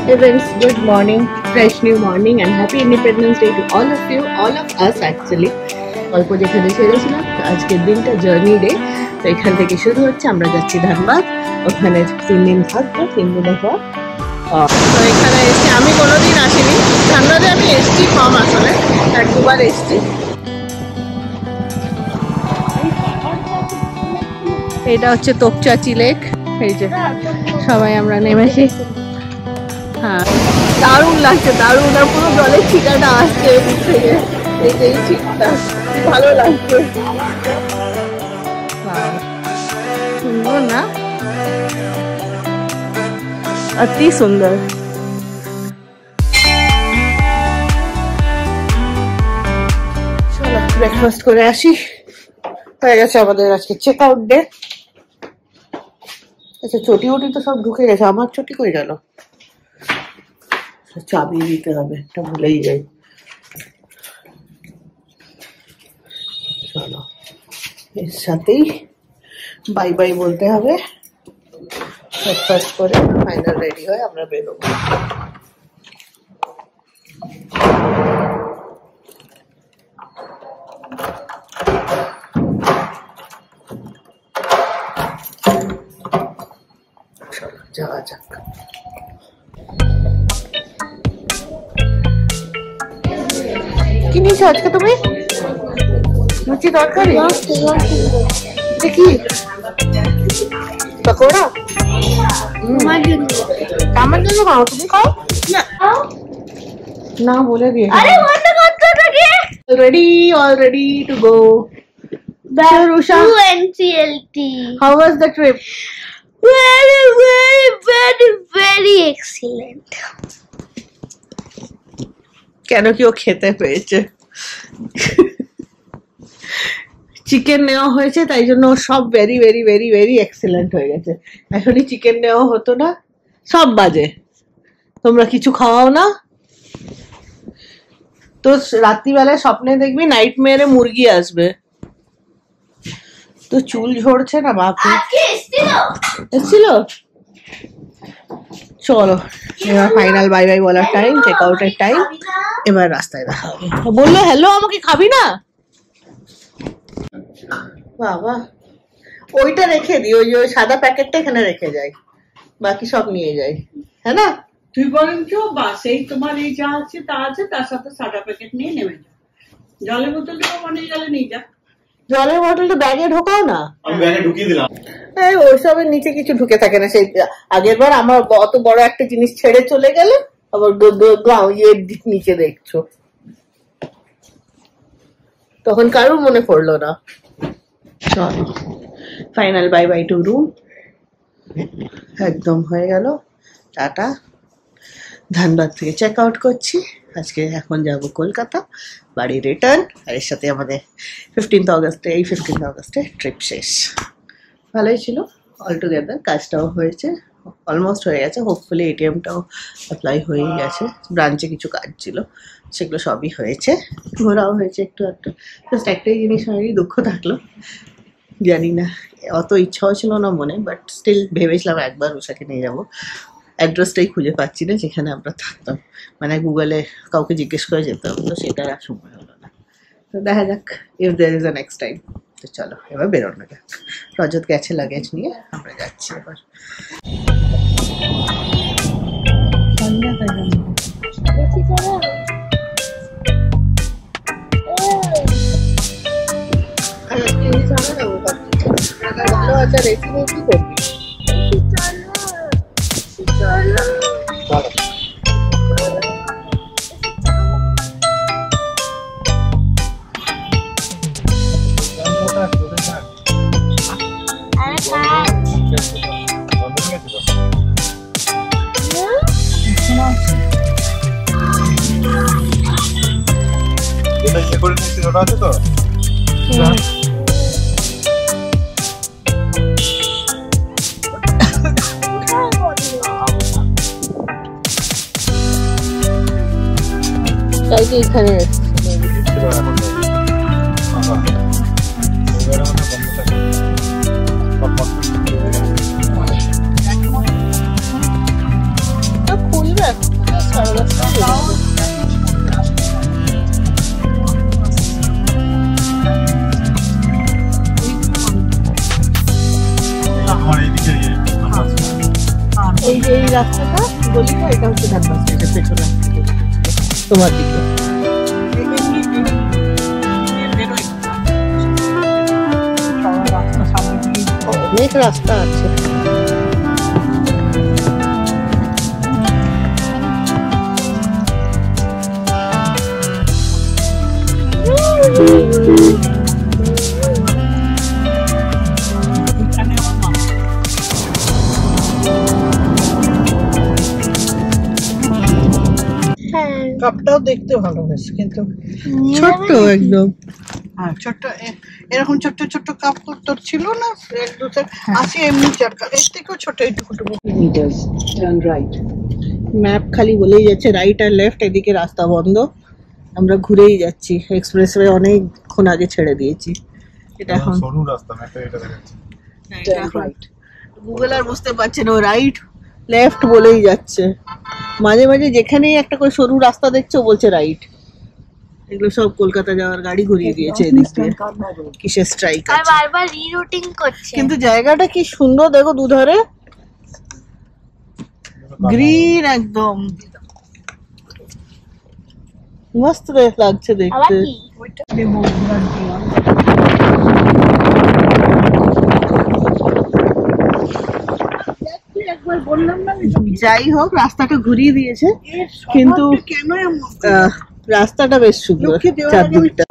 Events, good morning, fresh new morning and happy Independence Day to all of you, all of us actually. অল্প যেখানে ছেড়েছিলাম আজকের দিনটা journey day, তো এখান থেকে শুরু হচ্ছে। আমরা যাচ্ছি ধানবাদ, ওখানে 3 দিন থাকবো, 3 দিনের পর। তো এখানে এসছি, আমি কোনোদিন আসিনি ধানবাদে, আমি এসছি কম, আসলে 1-2 বার এসছি। এটা হচ্ছে তোপচাচি লেক, এই যে সবাই আমরা নেমেছি। হ্যাঁ, দারুণ লাগছে, দারুণ। আর পুরো জলের ছিটাটা আসছে এদিক থেকে, এই যে এই ছিটটা ভালো লাগছে, সুন্দর না? অতি সুন্দর। চলো ব্রেকফাস্ট করে আসি। হয়ে গেছে আমাদের আজকে চেক আউট ডে। আচ্ছা, চটি উটি তো সব ঢুকে গেছে, আমার চটি কই গেল? চাবি দিতে হবে, এটা ভুলেই যাই। চলো, এর সাথেই বাই বাই বলতে হবে। ব্রেকফাস্ট করে ফাইনাল রেডি হয়ে আমরা বেরোবো। চলো যাওয়া যাক। কি নিয়েছো আজকে তুমি? লুচি তরকারি? দেখি পকোড়া আমার জন্য খাও, তুমি খাও না বলে দিয়ে। Already to go. Back Rusha, to NCLT. how was the trip? Very excellent. কেন কি ও খেতে পেয়েছে? চিকেন নেওয়া হয়েছে, তাই জন্য সব ভেরি এক্সেলেন্ট হয়ে গেছে। এখনই চিকেন নেওয়া হতো না, সব বাজে। তোমরা কিছু খাওয়াও না তো রাত্রিবেলায় স্বপ্নে দেখবি নাইট মেয়ারে মুরগি আসবে। তো চুল ঝরছে না বাপরে। এসছিল? চলো এবার ফাইনাল বাই বাই বলার টাইম, চেক আউটের টাইম। এবার রাস্তায় দেখা হবে। বললো হ্যালো, আমাকে খাবি না? বাবা, ওইটা রেখে দিই, ওই ওই সাদা প্যাকেটটা এখানে রেখে যাই, বাকি সব নিয়ে যাই, হ্যাঁ না? তুই বরঞ্চ বাসেই তোমার এই যা আছে তা আছে, তার সাথে সাদা প্যাকেট নিয়ে নেমে যা। জলের বোতল নিয়ে গেলে নিয়ে যা। জলের বোতলটা ব্যাগে ঢোকাও না। আমি ব্যাগে ঢুকিয়ে দিলাম। এই ওইসবের নিচে কিছু ঢুকে থাকে না। সেই আগের বার আমার অত বড় একটা জিনিস ছেড়ে চলে গেলে আবার ইয়ের নিচে দেখছো, তখন কারোর মনে পড়লো না। চলো final bye bye to room, একদম হয়ে গেল। টাটা। ধানবাদ থেকে চেক আউট করছি আজকে। এখন যাব কলকাতা, বাড়ি রিটার্ন। আর এর সাথে আমাদের 15th অগস্টে ট্রিপ শেষ। ভালোই ছিল অল টুগেদার। কাজটাও হয়েছে, অলমোস্ট হয়ে গেছে। হোপফুলি এটিএমটাও অ্যাপ্লাই হয়েই গেছে। ব্রাঞ্চে কিছু কাজ ছিল, সেগুলো সবই হয়েছে। ঘোরাও হয়েছে একটু একটু। জাস্ট একটাই জিনিস হয়নি, দুঃখ থাকলো। জানি না, অত ইচ্ছাও ছিল না মনে, বাট স্টিল ভেবেছিলাম একবার উষাকে নিয়ে যাবো। অ্যাড্রেসটাই খুঁজে পাচ্ছি না যেখানে আমরা থাকতাম, মানে গুগলে কাউকে জিজ্ঞেস করে যেতাম, তো সেটার আর সময় হলো না। তো দেখা যাক if there is a next time. তো চলো এবার বেরোনো যাক। রজত গেছে লাগেজ নিয়ে, আমরা যাচ্ছি এবার। আচ্ছা রেসি নিয়ে কি করবি? আছে তো কালকে এখানে খুলবে। এই যে এই রাস্তাটা গলিটা, এটা হচ্ছে ধানবাদ স্টেশন পেছনে তোমার দিকে। অনেক রাস্তা আছে। কাপটাও দেখতে ভালো হয়েছে, কিন্তু ছোট্ট একদম। হ্যাঁ ছোট্ট, এরকম ছোট্ট ছোট্ট কাপ তোর ছিল না এক দু চার আছে এমনি চাকা, এর থেকেও ছোট এইটুকু মিটার্স। টার্ন রাইট, ম্যাপ খালি বলেই যাচ্ছে রাইট আর লেফট, এদিকে রাস্তা বন্ধ, আমরা ঘুরেই যাচ্ছি। এক্সপ্রেসওয়ে অনেকক্ষণ আগে ছেড়ে দিয়েছি। এটা এখন সরু রাস্তা, ম্যাপে এটা দেখাচ্ছে রাইট। গুগল আর বুঝতে পারছে না, ও রাইট লেফট বলেই যাচ্ছে। মাঝে মাঝে যেখানেই একটা করে সরু রাস্তা দেখছো বলছে রাইট। এগুলো সব কলকাতা যাওয়ার গাড়ি ঘুরিয়ে দিয়েছে এদিক দিয়ে। কিসের স্ট্রাইক আর আছে, বারবার রিরুটিং করছে। কিন্তু জায়গাটা কি সুন্দর দেখো, দুধারে গ্রিন একদম মস্ত লাগছে আবার দেখতে। কি যাই হোক রাস্তাটা ঘুরিয়ে দিয়েছে, কিন্তু রাস্তাটা বেশ সুন্দর চারদিকটা।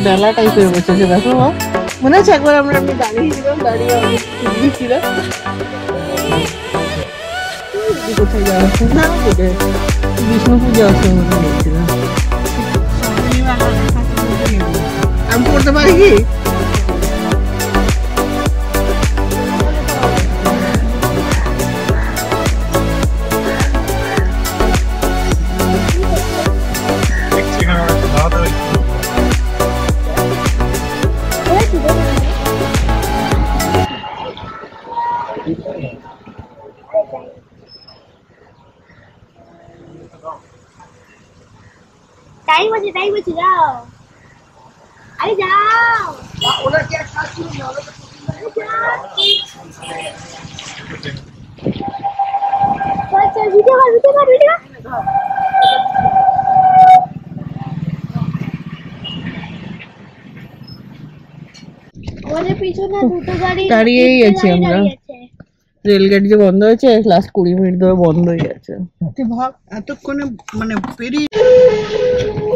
বেলা টাইপের বসেছে দেখো, মনে আছে একবার আমরা এমনি দাঁড়িয়েছিলাম, দাঁড়িয়ে অনেক ছিলাম। কোথায় যাওয়া হচ্ছে না, বিষ্ণু পূজা হচ্ছে মতো গেছিলাম। আমি পড়তে পারি কি? টাইম আছে যাও, আরে যাও। ওরা কি এক কাজ ছিল না, আমাদের পিছনে দুটো গাড়ি দাঁড়িয়েই আছি আমরা। রেলগাড়ি যে বন্ধ হয়েছে, লাস্ট 20 মিনিট ধরে বন্ধ হয়ে গেছে। ভাব এতক্ষণে মানে পেরিয়ে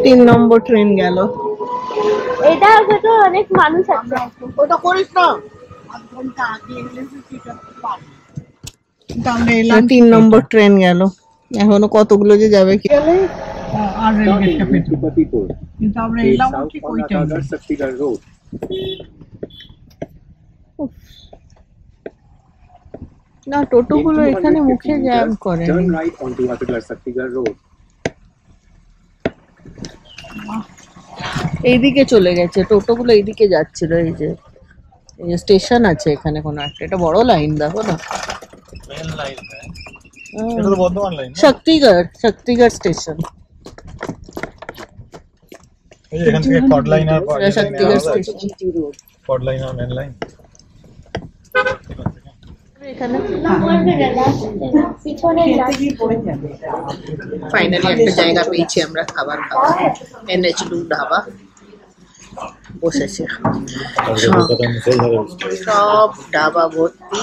3 নম্বর ট্রেন গেল। এটা তো অনেক মানুষ আছে। ওটা করিস না, আধ ঘন্টা আগে এলে সেটা পাবি। তাহলে এলাম 3 নম্বর ট্রেন গেল, এখনো কতগুলো যে যাবে কি গেলে। আর রেলগেটটা পেট্রো, কিন্তু আমরা এলাম ঠিক ওই টাইমে। শক্তিগড় রোড না, টোটোগুলো এখানে মুখে জ্যাম করে। এইদিকে চলে গেছে টোটোগুলো, এইদিকে যাচ্ছিল। এই যে স্টেশন আছে এখানে কোনো একটা, এটা বড় লাইন দেখো না, শক্তিগড় স্টেশন। এখান থেকে কড লাইন আর শক্তিগড় স্টেশন, কড লাইন আর মেন লাইন। এখানে পিছনে ফাইনালি একটা জায়গা পেয়েছি আমরা খাবার খাওয়া, NH2 ধাবা। বসেছে সব ধাবা ভর্তি,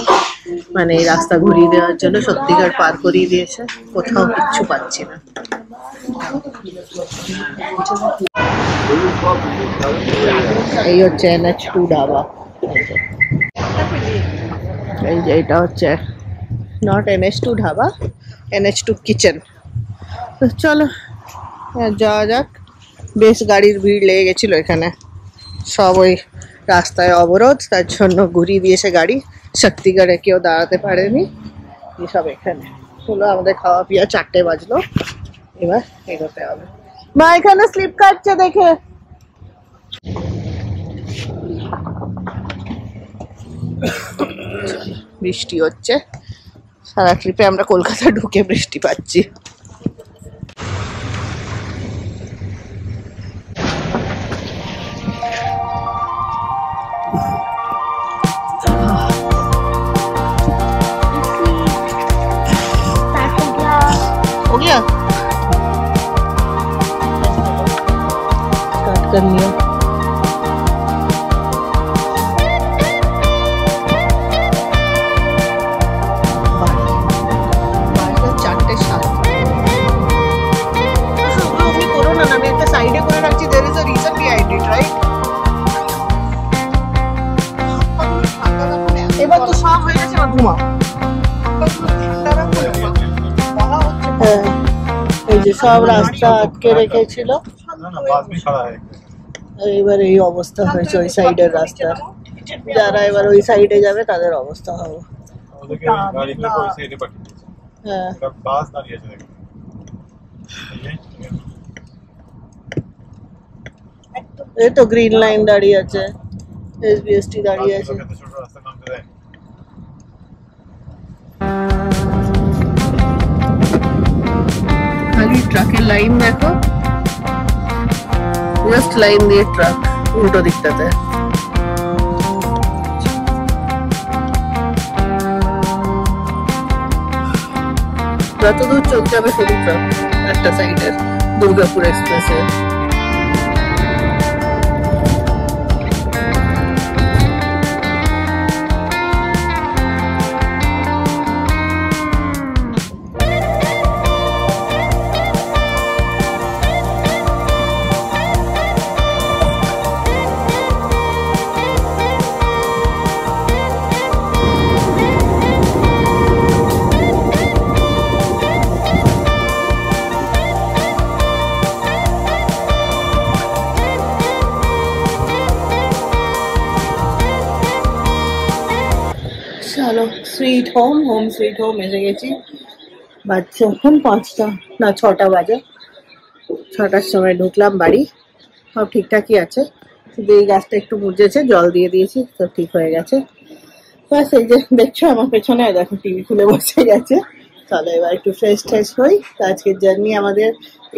মানে এই রাস্তা ঘুরিয়ে দেওয়ার জন্য সত্যিকার পার করিয়ে দিয়েছে, কোথাও কিচ্ছু পাচ্ছি না। এই হচ্ছে NH2 ধাবা। এই যে এটা হচ্ছে not NH2 dhaba, NH2 kitchen. তো চলো যাওয়া যাক। বেশ গাড়ির ভিড় লেগে গেছিল এখানে, সব ওই রাস্তায় অবরোধ, তার জন্য ঘুরিয়ে দিয়েছে গাড়ি। শক্তিগড়ে কেউ দাঁড়াতে পারেনি, সব এখানে হলো। আমাদের খাওয়া পিয়া 4টে বাজলো, এবার এগোতে হবে। মা এখানে স্লিপ কাটছে দেখে। বৃষ্টি হচ্ছে, সারা ট্রিপে আমরা কলকাতা ঢুকে বৃষ্টি পাচ্ছি। हो गया स्टार्ट कर लिया। এবার তো সব হয়ে গেছে, আমার ঘুমা। এই যে সব রাস্তা আটকে রেখেছিল, এবার এই অবস্থা হয়েছে ওই সাইডের রাস্তা। যারা এবার ওই সাইডে যাবে তাদের অবস্থা হবে। হ্যাঁ এই তো গ্রিন লাইন দাঁড়িয়ে আছে, SBST দাঁড়িয়ে আছে। খালি ট্রাকের লাইন দেখো, জাস্ট লাইন দিয়ে ট্রাক উল্টো দিকটাতে। যতদূর চোখ যাবে শুধু ট্রাক একটা সাইডের, দুর্গাপুর এক্সপ্রেসের। চলো sweet home, home sweet home এসে গেছি। বাচ্চা এখন 5টা না 6টা বাজে। 6টার সময় ঢুকলাম বাড়ি, সব ঠিকঠাকই আছে, শুধু এই গাছটা একটু মুজেছে, জল দিয়ে দিয়েছি, তো ঠিক হয়ে গেছে। ব্যাস এই যে দেখছো আমার পেছনে, দেখো টিভি খুলে বসে গেছে। চলো এবার একটু ফ্রেশ ট্রেশ হই। তো আজকের জার্নি আমাদের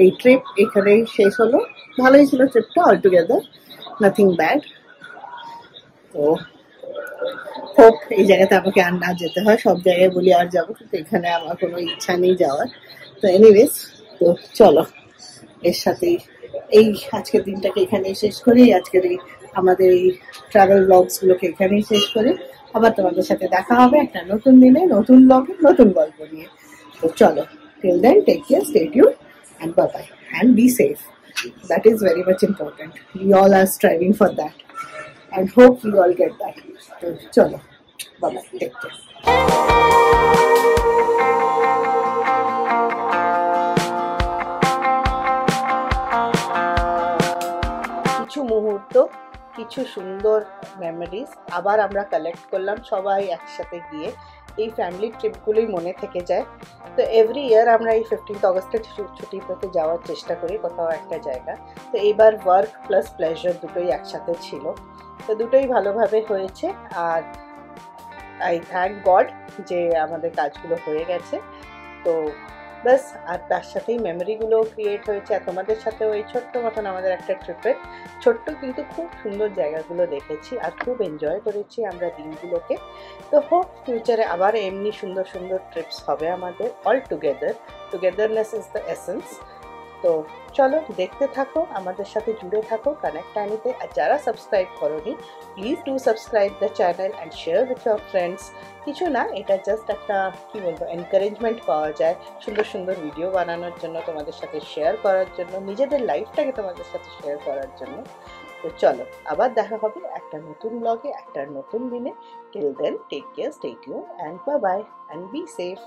এই ট্রিপ এখানেই শেষ হলো। ভালোই ছিল ট্রিপটা, অল টুগেদার নাথিং ব্যাড। তো হোপ এই জায়গাতে আমাকে আর না যেতে হয়, সব জায়গায় বলি আর যাবো, কিন্তু এখানে আমার কোনো ইচ্ছা নেই যাওয়ার। তো এনিওয়েজ, তো চলো এর সাথেই এই আজকের দিনটাকে এখানেই শেষ করি। আজকের এই আমাদের এই ট্রাভেল ব্লগস গুলোকে এখানেই শেষ করি। আবার তোমাদের সাথে দেখা হবে একটা নতুন দিনে, নতুন ব্লগে, নতুন গল্প নিয়ে। তো চলো, till then take care, stay tuned and bye bye and be safe. That is very much important. We all are striving for that and hope we all get that. So chalo, bye bye, take care. কিছু মুহূর্ত, কিছু সুন্দর memories আবার আমরা collect করলাম সবাই একসাথে গিয়ে। এই ফ্যামিলি ট্রিপগুলোই মনে থেকে যায়। তো এভরি ইয়ার আমরা এই 15th অগস্টের ছুটিতে যাওয়ার চেষ্টা করি কোথাও একটা জায়গা। তো এইবার ওয়ার্ক প্লাস প্লেজার দুটোই একসাথে ছিল, তো দুটোই ভালোভাবে হয়েছে। আর আই থ্যাঙ্ক গড যে আমাদের কাজগুলো হয়ে গেছে। তো ব্যাস। আর তার সাথেই মেমোরিগুলো ক্রিয়েট হয়েছে। আর তোমাদের সাথেও এই ছোট্ট মতন আমাদের একটা ট্রিপের ছোট্ট কিন্তু খুব সুন্দর জায়গাগুলো দেখেছি আর খুব এনজয় করেছি আমরা দিনগুলোকে। তো হোপ ফিউচারে আবার এমনি সুন্দর সুন্দর ট্রিপস হবে আমাদের all together. Togetherness is the essence. তো চলো দেখতে থাকো, আমাদের সাথে জুড়ে থাকো কানেক্ট টাইনিতে। আর যারা সাবস্ক্রাইব করোনি please do subscribe the channel and share with your friends. কিছু না, এটা জাস্ট একটা কি বলবো এনকারেজমেন্ট পাওয়া যায় সুন্দর সুন্দর ভিডিও বানানোর জন্য, তোমাদের সাথে শেয়ার করার জন্য, নিজেদের লাইফটাকে তোমাদের সাথে শেয়ার করার জন্য। তো চলো আবার দেখা হবে একটা নতুন ব্লগে একটা নতুন দিনে। Till then take care, stay tuned and bye bye and be safe.